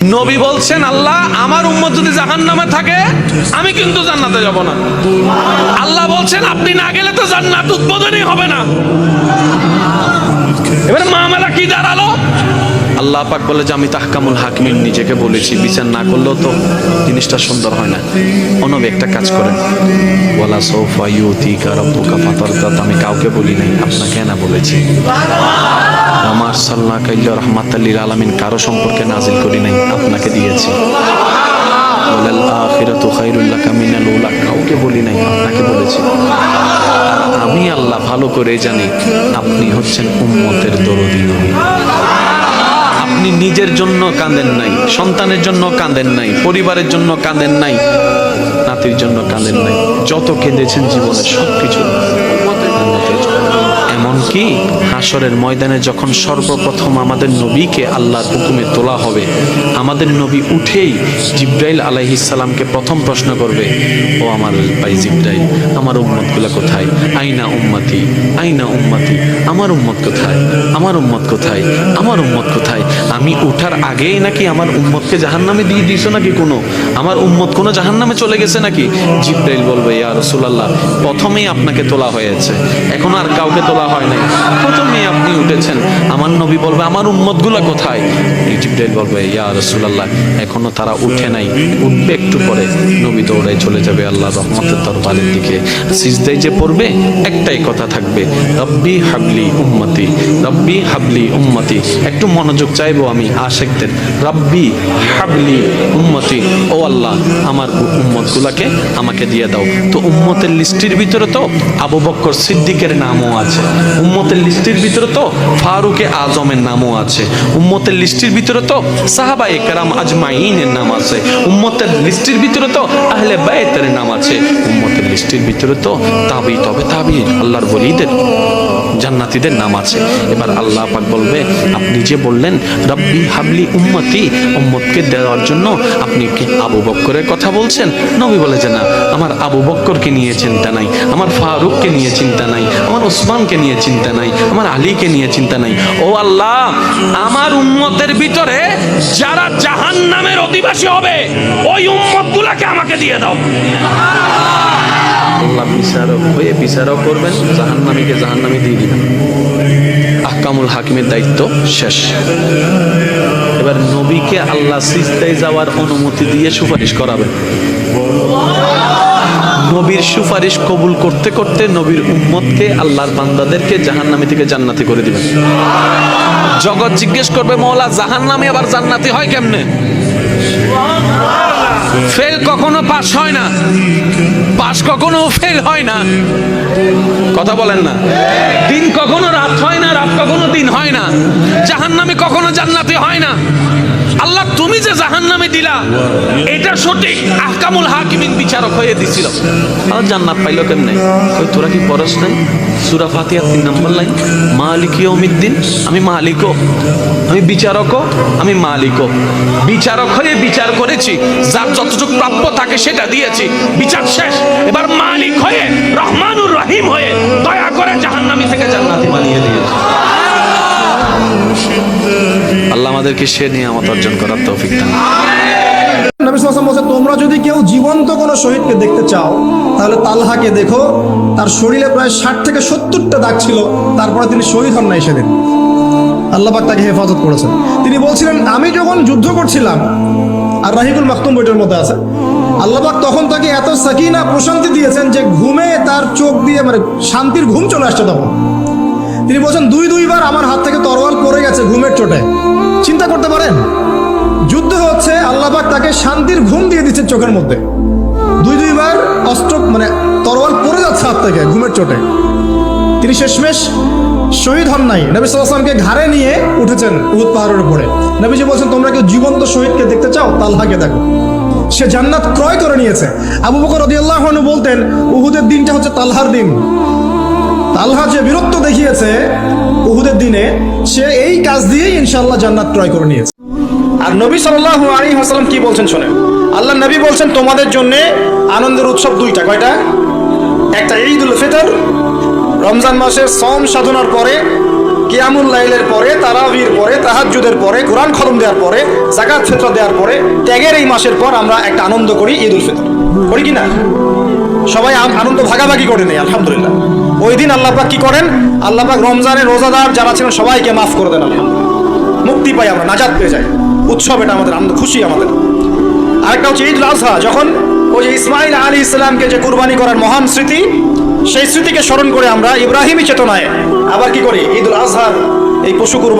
নবী বলছেন, আল্লাহ আমার উম্মত যদি জাহান্নামে থাকে আমি কিন্তু জান্নাতে যাব না। আল্লাহ বলছেন আপনি না গেলে তো জান্নাত উদ্বোধনই হবে না। এবারে মামলা কি দাঁড়ালো? আল্লাহ পাক বলে যে আমি তাহকামুল হাকিমিন নিজেকে বলেছি, বিচার না করলেও তো জিনিসটা সুন্দর হয় না। অনবে একটা কাজ করেন, ওয়ালা সাউফা ইউতিকা রাব্বুকা ফাতারদা, আমি কাউকে বলি নাই, আপনাকে না বলেছি। আমার সাল্লাল্লাহু ইল্লা রাহমাতাল লিল আলামিন কারো সম্পর্কে নাজিল করি নাই, আপনাকে দিয়েছি। ওয়ালাল আখিরাতু খায়রুল লাকা মিনাল উলা, কাউকে বলি নাই, আপনাকে বলেছি। আর আমি আল্লাহ ভালো করে জানি আপনি হচ্ছেন উম্মতের দরদী নবী। আপনি নিজের জন্য কাঁদেন নাই, সন্তানের জন্য কাঁদেন নাই, পরিবারের জন্য কাঁদেন নাই, নাতির জন্য কাঁদেন নাই, যত কেঁদেছেন জীবনে সবকিছু এমনকি হাসরের ময়দানে যখন সর্বপ্রথম আমাদের নবীকে আল্লাহর হুকুমে তোলা হবে, আমাদের নবী উঠেই জিব্রাইল আলাইহিস সালামকে প্রথম প্রশ্ন করবে, ও আমার ভাই জিব্রাইল, আমার উম্মতগুলো কোথায়? আইনা উম্মতি, আইনা উম্মতি, আমার উম্মত কোথায়, আমার উম্মত কোথায়, আমার উম্মত কোথায়? আমি উঠার আগেই নাকি আমার উম্মতকে জাহান্নামে দিয়ে দিয়েছো নাকি? কোনো আমার উম্মত কোনো জাহান্নামে চলে গেছে নাকি? জিব্রাইল বলবে, ইয়া রাসূলুল্লাহ, প্রথমেই আপনাকে তোলা হয়েছে, এখন আর কাউকে তোলা হয় নাই, প্রথমেই আপনি উঠেছেন। আমার নবী বলবে, আমার উম্মতগুলো কোথায়? জিব্রাইল বলবে, ইয়া রাসূলুল্লাহ, এখনো তারা উঠে নাই, উঠবে একটু পরে। নবী দৌড়ায় চলে যাবে আল্লাহর রহমতের দরবারের দিকে। সিজদায় যে পড়বে একটাই কথা থাকবে, রব্বি হাবলি উম্মতি, রব্বি হাবলি উম্মতি। একটু মনোযোগ চাইবো আমি আশিকদের, রব্বি হাবলি উম্মতি, ও আল্লাহ আমার উম্মতগুলোকে আমাকে দিয়ে দাও। তো উম্মতের লিস্টের ভিতরে তো আবু বকর সিদ্দিকের নামও আছে, উম্মতের লিস্টের ভিতরে তো ফারুকে আজমের নামও আছে, উম্মতের লিস্টের ভিতরে তো সাহাবায়ে কেরাম আজমাইনের নাম আছে, উম্মতের লিস্টের ভিতরে তো আহলে বাইতের নাম আছে, উম্মতের লিস্টের ভিতরে তো তাবি, তবে তাবি আল্লাহর ওলিদের জান্নাতীদের নাম আছে। এবার আল্লাহ পাক বলবে, আপনি যে বললেন রব্বি হাবলি উম্মতি, উম্মতকে দেওয়ার জন্য আপনি কি আবু বকরের কথা বলছেন? নবী বলে যে না, আমার আবু বকরকে নিয়ে চিন্তা নাই, আমার ফারুককে নিয়ে চিন্তা নাই, আমার ওসমানকে নিয়ে চিন্তা নাই, আমার আলীকে নিয়ে চিন্তা নাই। ও আল্লাহ, আমার উম্মতের ভিতরে যারা জাহান্নামের অধিবাসী হবে ওই উম্মতগুলোকে আমাকে দিয়ে দাও। আল্লাহ বিচারক হয়ে বিচারক করবেন, জাহান্নামীকে জাহান্নামী দিয়ে দিবেন। আহকামুল হাকিমের দায়িত্ব শেষ। এবার নবীকে আল্লাহ সিজদায় যাওয়ার অনুমতি দিয়ে সুপারিশ করাবেন। নবীর সুপারিশ কবুল করতে করতে নবীর উম্মতকে, আল্লাহর বান্দাদেরকে জাহান্নামী থেকে জান্নাতি করে দিবেন। জগৎ জিজ্ঞেস করবে, মওলা জাহান্নামী আবার জান্নাতি হয় কেমনে? ফেল কখনো পাস হয় না, পাস কখনো ফেল হয় না, কথা বলেন না। দিন কখনো রাত হয় না, রাত কখনো দিন হয় না, জাহান্নামী কখনো জান্নাতি হয় না। আল্লাহ তুমি যে জাহান্নামে দিলা এটা সঠিক, আহকামুল হাকিমিন বিচারক হয়ে দিছিল। আর জান্নাত পাইলো কেমনে? কই তোরা কি পড়স নাই? সূরা ফাতিহা 3 নম্বর লাইন, মালিক ইয়াউমিদ্দিন, আমি মালিকও, আমি বিচারকও, আমি মালিকও। বিচারক হয়ে বিচার করেছি, যার যতটুকু প্রাপ্য থাকে সেটা দিয়েছি, বিচার শেষ। এবার মালিক হয়ে, রহমানুর রহিম হয়ে দয়া করে জাহান্নামী থেকে জান্নাতি বানিয়ে দিয়েছি। আল্লাহ আমাদেরকে সে নিয়ামত অর্জন করার তৌফিক দান। নবী সাল্লাল্লাহু আলাইহি ওয়াসাল্লাম বলেন, তোমরা যদি কেউ জীবন্ত কোনো শহীদকে দেখতে চাও তাহলে তালহাকে দেখো, তার শরীরে প্রায় 60 থেকে 70টা দাগ ছিল, তারপরে তিনি শহীদ হন নাই সেদিন। আল্লাহ পাক তাকে হেফাজত করেছেন। তিনি বলছিলেন, আমি যখন যুদ্ধ করছিলাম, আর রাহিকুল মাকতুম বইটার মধ্যে আছে, আল্লাহ পাক তখন তাকে এত সাকিনা প্রশান্তি দিয়েছেন যে ঘুমে তার চোখ দিয়ে মানে শান্তির ঘুম চলে আসছে। তখন তিনি বলছেন, দুইবার আমার হাত থেকে তরোয়াল পড়ে গেছে ঘুমের চোটে। চিন্তা করতে পারেন, যুদ্ধ হচ্ছে, আল্লাহ পাক তাকে শান্তির ঘুম দিয়ে দিচ্ছেন চোখের মধ্যে। দুইবার অস্ত্র মানে তরোয়াল পড়ে যাচ্ছে হাত থেকে ঘুমের চোটে। তিনি শেষমেশ শহীদ হন নাই। নবী সাল্লাল্লাহু আলাইহি ওয়াসাল্লামকে ঘাড়ে নিয়ে উঠেছেন উহুদ পাহাড়ের উপরে। নবীজি বলছেন, তোমরা কেউ জীবন্ত শহীদকে দেখতে চাও, তালহাকে দেখো, সে জান্নাত ক্রয় করে নিয়েছে। আবু বকর রাদিয়াল্লাহু আনহু বলতেন, উহুদের দিনটা হচ্ছে তালহার দিন। তালহা যে বীরত্ব দেখিয়েছে উহুদের দিনে, সে এই কাজ দিয়েই ইনশাআল্লাহ জান্নাত ক্রয় করে নিয়েছে। আর নবী সাল্লাল্লাহু আলাইহি ওয়াসাল্লাম কি বলছেন শোনেন। আল্লাহ নবী বলছেন, তোমাদের জন্য আনন্দের উৎসব দুইটা। কয়টা? একটা ঈদুল ফিতর, রমজান মাসের সওম সাধনার পরে কিয়ামুল লাইলের পরে, তারাবির পরে, তাহাজ্জুদের পরে, কোরআন খতম দেওয়ার পরে, যাকাত ফিতর দেওয়ার পরে, ত্যাগের এই মাসের পর আমরা একটা আনন্দ করি, ঈদ উল ফিতর করি কি না? সবাই আনন্দ ভাগাভাগি করে নেই, আলহামদুলিল্লাহ। ওই দিন আল্লাহ পাক কি করেন? আল্লাহ পাক রমজানের রোজাদার যারা ছিলেন সবাইকে মাফ করে দেন, আলহামদুলিল্লাহ। মুক্তি পাই আমরা, নাজাত পেয়ে যাই। উৎসব এটা আমাদের, আনন্দ, খুশি আমাদের। আরেকটা হচ্ছে ঈদ উল আজহা, যখন ওই যে ইসমাইল আলাইহিস সালামকে যে কুরবানি করার মহান স্মৃতি, সেই স্মৃতিকে স্মরণ করে আমরা ইব্রাহিমী চেতনায় আবার কি করি? ঈদ উল আজহার এই পশু কুরবানি